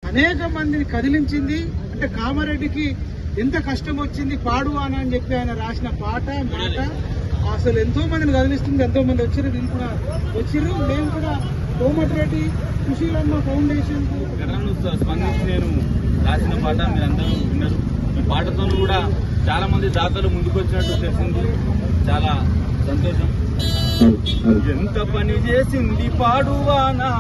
అనేక మందిని కదిలించింది. అంటే కామారెడ్డికి ఎంత కష్టం వచ్చింది పాడువాన అని చెప్పి ఆయన రాసిన పాట మాట అసలు ఎంతో మందిని కదిలిస్తుంది. ఎంతో మంది వచ్చారు, దీన్ని కూడా వచ్చిర్రు. మేము కూడా కోమటిరెడ్డి సుశీలమ్మ ఫౌండేషన్ స్పందించి నేను రాసిన పాట మీరందరూ విన్నారు. ఈ పాటతో కూడా చాలా మంది దాతలు ముందుకు వచ్చినట్టు తెలిసింది. చాలా సంతోషం. ఎంత పని చేసింది పాడువానా,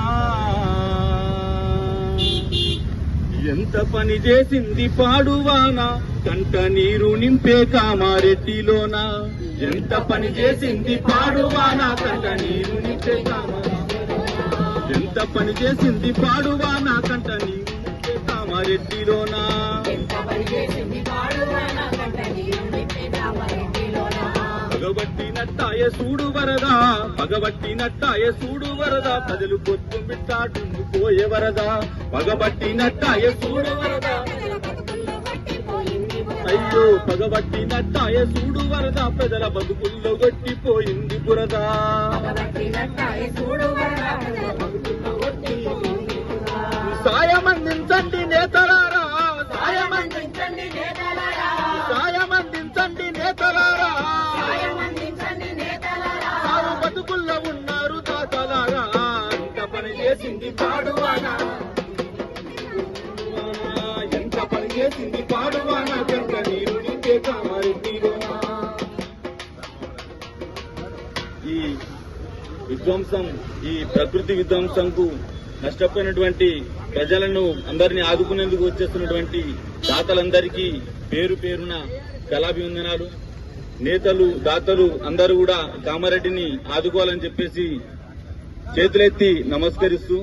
ఎంత పని చేసింది పాడువానా, కంట నీరు నింపే కామారెడ్డిలోన. ఎంత పని చేసింది పాడువానా, కంట నీరు నింపే కామారెడ్డి. ఎంత పని చేసింది పాడువానా, కంట నీరు నింపే కామారెడ్డిలోన. పగబట్టినట్టాయ సూడు వరదా, పగబట్టినట్టాయ సూడు వరదా, ప్రజలు పొత్తు మిట్టాటుండు పోయే వరదా. పగబట్టినట్టాయ సూడు వరదా, అయ్యో పగబట్టినట్టాయ సూడు వరదా, ప్రజల బతుకుల్లో గొట్టిపోయింది బురదా. సాయమందించండి నేతలారా, సాయమందించండి నేతలారా, సాయమందించండి నేతలారా, సారు బతుకుల్లో ఉన్నారు తాతలారా. ఎంత పని చేసింది పాడువానా, ఎంత పని చేసింది పాడువానా, కంట నీరు నింపే కామారెడ్డిలోనా. ఈ విధ్వంసం, ఈ ప్రకృతి విధ్వంసంకు నష్టపోయినటువంటి ప్రజలను అందరినీ ఆదుకునేందుకు వచ్చేస్తున్నటువంటి దాతలందరికీ పేరు పేరున కళాభివందనాలు. నేతలు దాతలు అందరూ కూడా కామారెడ్డిని ఆదుకోవాలని చెప్పేసి చేతులెత్తి నమస్కరిస్తూ